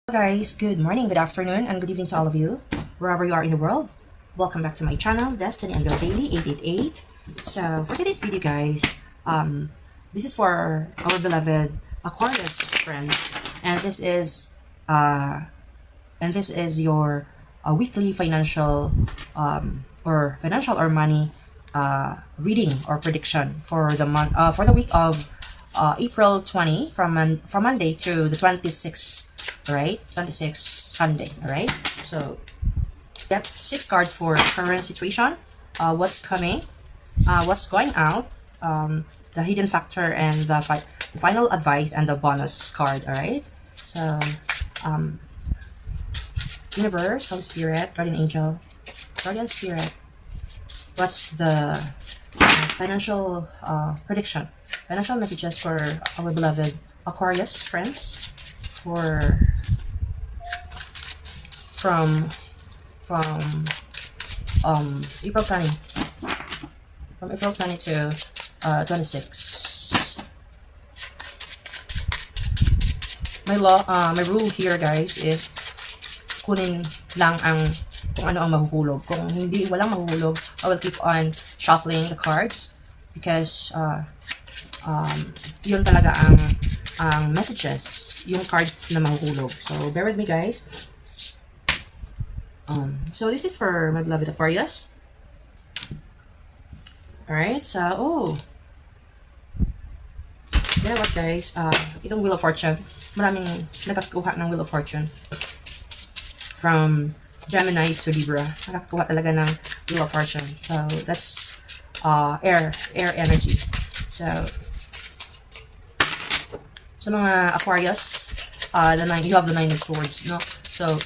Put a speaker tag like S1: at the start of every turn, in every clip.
S1: Guys, good morning, good afternoon, and good evening to all of you, wherever you are in the world. Welcome back to my channel, Destiny and Bill Daily 888. So for today's video, guys, this is for our beloved Aquarius friends, and this is your weekly financial or money reading or prediction for the month for the week of April 20 from Monday to the 26th, right? 26th Sunday, all right? So get 6 cards for current situation, what's coming, what's going out, the hidden factor, and the final advice and the bonus card, all right? So universe, Holy Spirit, guardian angel, guardian spirit, what's the financial prediction, financial messages for our beloved Aquarius friends for from April 20 from April 20 to 26. My rule here, guys, is kunin lang ang kung ano ang mahuhulog. Kung hindi walang mahuhulog, I will keep on shuffling the cards because yun talaga ang messages, yung cards na mahuhulog. So bear with me, guys. So this is for my beloved Aquarius. Alright, so you know what, guys, itong Wheel of Fortune, maraming nakakuha ng Wheel of Fortune from Gemini to Libra. Nakakuha talaga ng Wheel of Fortune. So that's air energy. So sa mga Aquarius, you have the Nine of Swords, no? So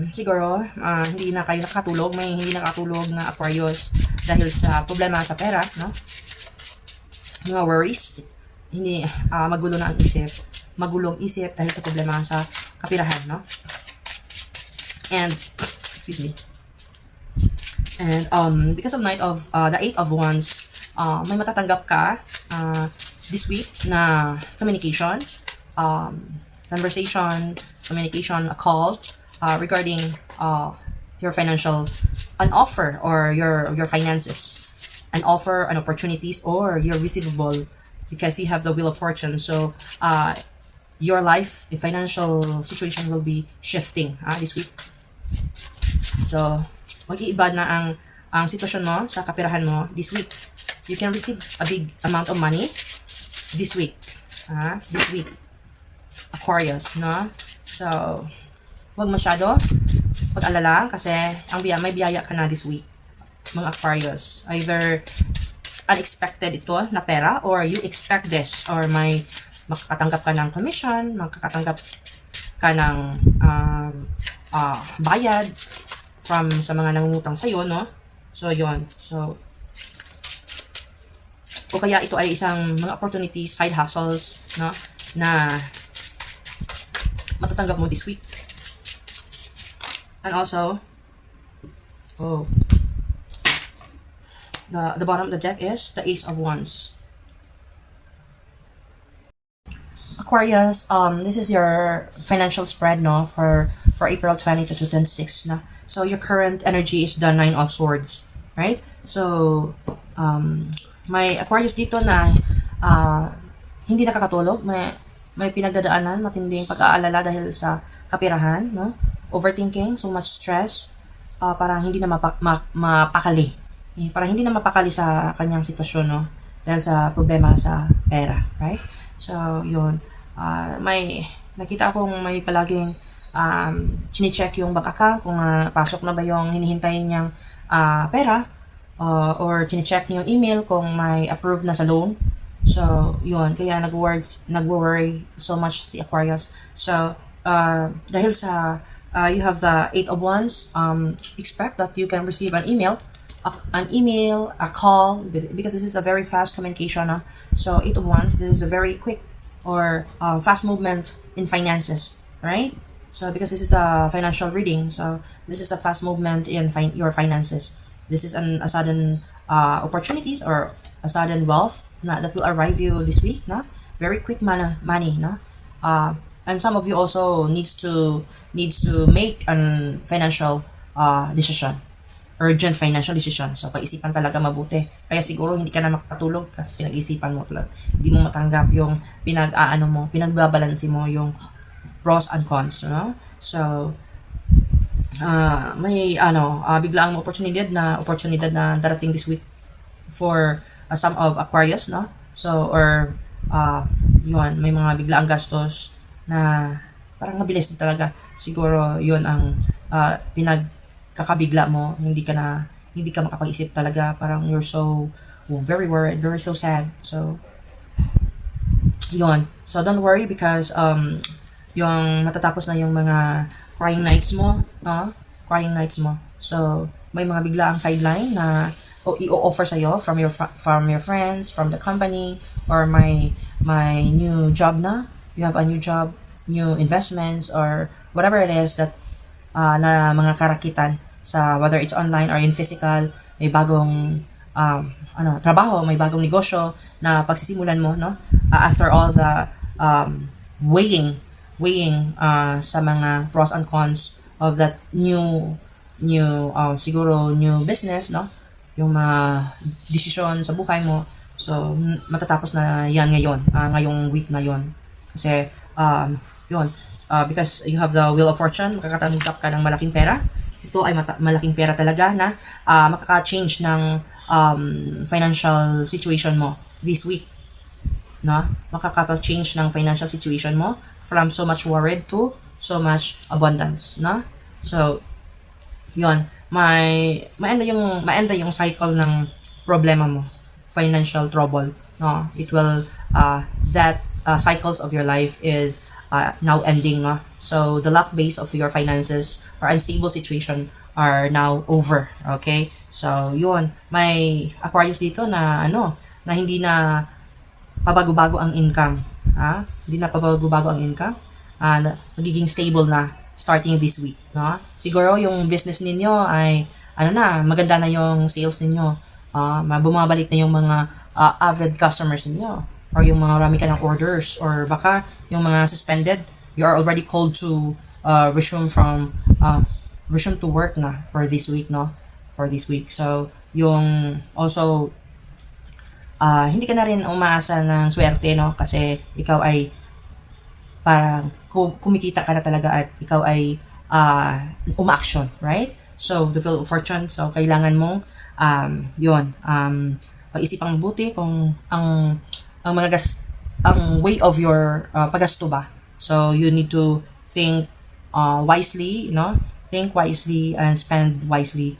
S1: siguro hindi na kayo nakatulog, may hindi nakatulog na Aquarius dahil sa problema sa pera, no? Mga worries, hindi magulong isip dahil sa problema sa kapirahan, no? And excuse me. And because of the 8 of Wands, may matatanggap ka this week na communication, conversation, communication, a call regarding your financial, an offer, or your finances, an offer, an opportunities, or your receivable, because you have the Wheel of Fortune. So your life, the financial situation will be shifting this week. So mag-iiba na ang sitwasyon mo sa kapirahan mo this week. You can receive a big amount of money this week. This week, Aquarius, no? So huwag masyado pag-alala kasi may biyaya ka na this week, mga Aquarius. Either unexpected ito na pera, or you expect this, or may makakatanggap ka ng commission, makakatanggap ka ng bayad sa mga nangungutang sa'yo, no? So yun. So o kaya ito ay isang mga opportunities, side hustles, no, na matatanggap mo this week. And also, the bottom of the deck is the Ace of Wands. Aquarius, this is your financial spread, no, for April 20 to 26, no. So your current energy is the Nine of Swords, right? So may Aquarius dito na hindi nakakatulog, may pinagdadaanan, matinding pag-aalala dahil sa kapirahan, no? Overthinking, so much stress, parang hindi na mapakali. Parang hindi na mapakali sa kanyang sitwasyon, no? Dahil sa problema sa pera, right? So, yun. May nakita akong may palaging chine-check yung bank account kung pasok na ba yung hinihintay niyang pera, or chine-check niyo yung email kung may approved na sa loan. So, yun. Kaya nag-worry so much si Aquarius. So, dahil sa you have the 8 of Wands, expect that you can receive an email, a call, because this is a very fast communication. So, 8 of Wands, this is a very quick or fast movement in finances, right? So, because this is a financial reading, so this is a fast movement in your finances. This is a sudden opportunities or a sudden wealth that will arrive you this week, no? Very quick money, no? And some of you also needs to make an financial decision, urgent financial decision. So pag-isipan talaga mabuti. Kaya siguro hindi ka na makakatulog kasi pinag-isipan mo talaga. Hindi mo matanggap yung pinagbabalansi mo yung pros and cons, no? So may biglaang oportunidad na darating this week for some of Aquarius, no? So or yun, may mga biglaang gastos na parang mabilis na talaga. Siguro yun ang pinagkakabigla mo, hindi ka makapag-isip talaga, parang you're so very worried, very so sad. So yun, so don't worry because yung matatapos na yung mga crying nights mo, so may mga biglaang sideline na i-offer sa'yo from your friends, from the company, or my new job na. You have a new job, new investments, or whatever it is that na mga karakitan sa whether it's online or in physical, may bagong trabaho, may bagong negosyo na pagsisimulan mo, no? After all the weighing sa mga pros and cons of that new siguro new business, no? Yung mga desisyon sa buhay mo. So matatapos na yan ngayon, ngayong week na yon. Kasi yun, because you have the wheel of fortune, makakatanggap ka ng malaking pera. Ito ay malaking pera talaga na makaka-change ng financial situation mo this week, no? Makaka-change ng financial situation mo from so much worried to so much abundance, no? So yun, maenda yung cycle ng problema mo, financial trouble, no? It will that cycles of your life is now ending, no? So the luck base of your finances or unstable situation are now over. Okay, so yun, may Aquarius dito na na hindi na pabago-bago ang income, hindi na pabago-bago ang income, magiging stable na starting this week, no? Siguro yung business ninyo ay maganda na yung sales ninyo, bumabalik na yung mga avid customers ninyo, or yung mga rami ka ng orders, or baka yung mga suspended, you are already called to resume to work na for this week, no? For this week. So yung also hindi ka na rin umaasa ng swerte, no? Kasi ikaw ay parang kumikita ka na talaga at ikaw ay uma-action, right? So the wheel of fortune, so kailangan mong pag-isipang mabuti kung ang way of your paggasto ba. So you need to think wisely, no? Think wisely and spend wisely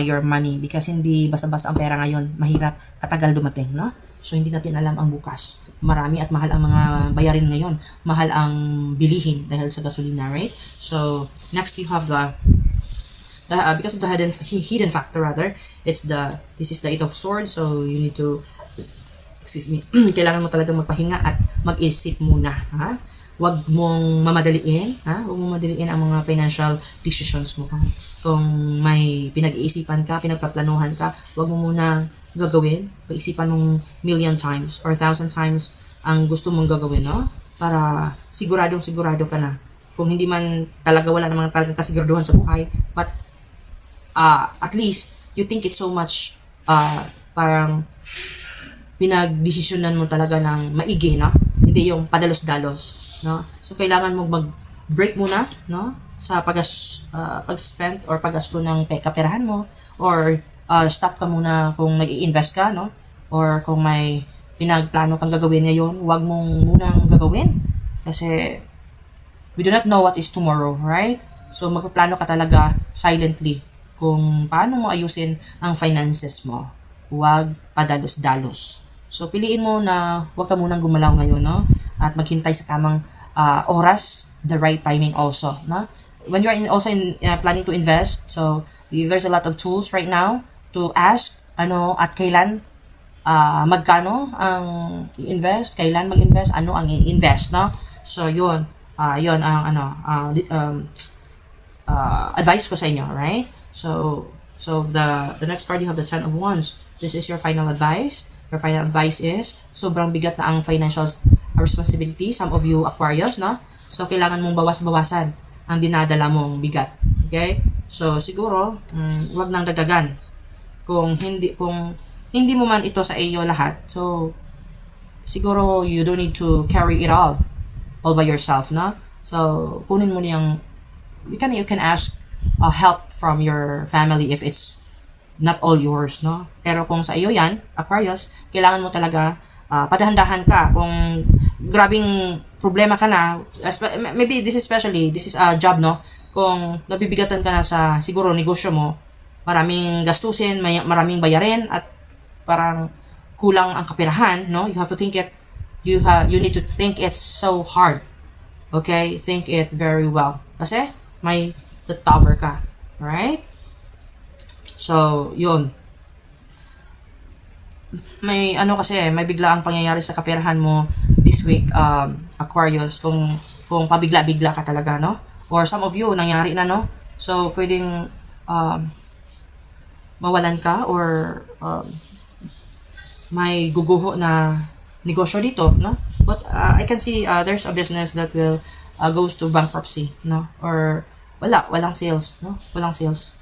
S1: your money, because hindi basta-basta ang pera ngayon, mahirap, katagal dumating, no? So hindi natin alam ang bukas. Marami at mahal ang mga bayarin ngayon. Mahal ang bilihin dahil sa gasolina, right? So next you have the because of the hidden factor rather, this is the Eight of Swords. So you need to, kailangan mo talaga magpahinga at mag-isip muna, ha? Huwag mong mamadaliin, Huwag mong mamadaliin ang mga financial decisions mo, ha? Kung may pinag-iisipan ka, pinagpaplanuhan ka, huwag mo muna gagawin. Pag-isipan mong million times or 1,000 times ang gusto mong gagawin, no? Para sigurado ka na. Kung hindi man talaga, wala namang talagang kasiguraduhan sa buhay, but at least you think it so much, parang pinagdesisyonan mo talaga ng maigi, no? Hindi yung padalos-dalos, no? So kailangan mo mag-break muna, no? Sa pag-spend or paggasto ng kaperahan mo, or stop ka muna kung nag-i-invest ka, no? Or kung may pinagplano kang gagawin ngayon, huwag mong munang gagawin kasi we do not know what is tomorrow, right? So magpaplano ka talaga silently kung paano mo ayusin ang finances mo. Huwag padalos-dalos. So piliin mo na huwag ka munang gumalaw ngayon, no? At maghintay sa tamang oras, the right timing also, no? When you are planning to invest, so there's a lot of tools right now to ask at kailan magkano ang i-invest, kailan mag-invest, ano ang i-invest, no? So yun ang advice ko sa inyo, right? So the next card, you have the Ten of Wands. This is your final advice. Your final advice is sobrang bigat na ang financial responsibility. Some of you Aquarius, no? So, kailangan mong bawas-bawasan ang dinadala mong bigat. Okay? So, siguro, wag nang dagdagan. Kung hindi mo man ito sa iyo lahat, so, siguro you don't need to carry it all by yourself, no? So, kunin mo niyang, you can ask help from your family if it's not all yours, no? Pero kung sa iyo yan, Aquarius, kailangan mo talaga padahan-dahan ka. Kung grabing problema ka na, maybe this is a job, no? Kung nabibigatan ka na sa siguro negosyo mo, maraming gastusin, maraming bayarin, at parang kulang ang kapirahan, no? You have to think it, you need to think it so hard. Okay? Think it very well. Kasi may the tower ka. Alright? So, yun. May bigla ang pangyayari sa kaperahan mo this week, Aquarius, kung pabigla-bigla ka talaga, no? Or some of you, nangyari na, no? So, pwedeng mawalan ka, or may guguho na negosyo dito, no? But I can see there's a business that will goes to bankruptcy, no? Or walang sales, no? Walang sales.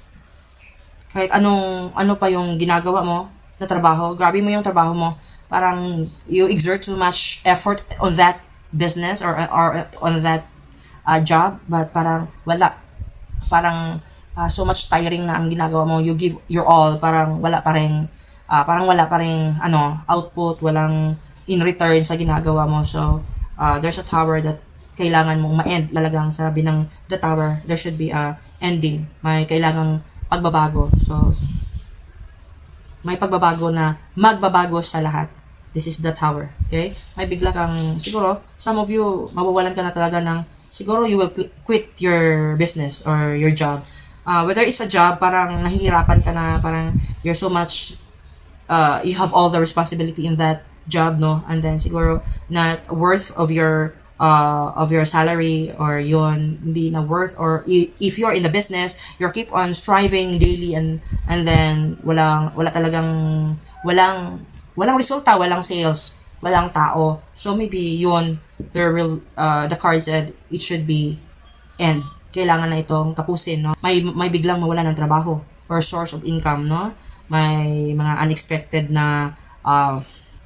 S1: Kahit ano pa yung ginagawa mo na trabaho, grabe mo yung trabaho mo, parang you exert too much effort on that business, or on that job, but parang so much tiring na ang ginagawa mo, you give your all, parang wala pa ring output, walang in return sa ginagawa mo. So there's a tower that kailangan mong ma-end. Lalagang sabi ng the tower, there should be a ending. May kailangang pagbabago. So, may pagbabago na magbabago sa lahat. This is the tower. Okay? May bigla kang, siguro, some of you, mawawalan ka na talaga ng, siguro you will quit your business or your job. Whether it's a job, parang nahihirapan ka na, parang you're so much, you have all the responsibility in that job, no? And then siguro, not worth of your salary, or yun, hindi na worth, or if you're in the business, you keep on striving daily, and then walang resulta, walang sales, walang tao. So maybe yun, the card said it should be end. Kailangan na itong tapusin, no? May biglang mawala ng trabaho or source of income, no? May mga unexpected na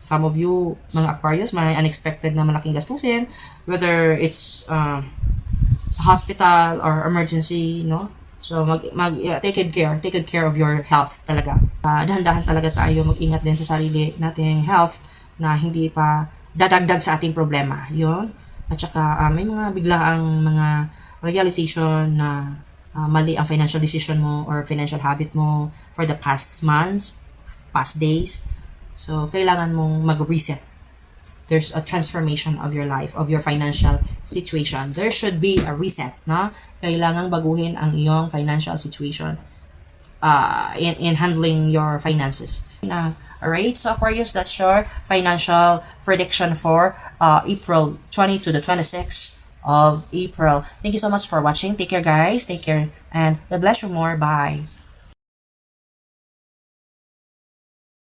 S1: some of you, mga Aquarius, may unexpected na malaking gastusin, whether it's sa hospital or emergency, no? So, take good care of your health talaga. Dahan-dahan talaga tayo, mag-ingat din sa sarili nating health, na hindi pa dadagdag sa ating problema. Yun. At saka, may mga biglaang mga realization na mali ang financial decision mo or financial habit mo for the past months, past days. So, kailangan mong mag-reset. There's a transformation of your life, of your financial situation. There should be a reset, no? Kailangang baguhin ang iyong financial situation in handling your finances. Alright, so Aquarius, that's your financial prediction for April 20 to the 26th of April. Thank you so much for watching. Take care, guys. Take care, and God bless you more. Bye.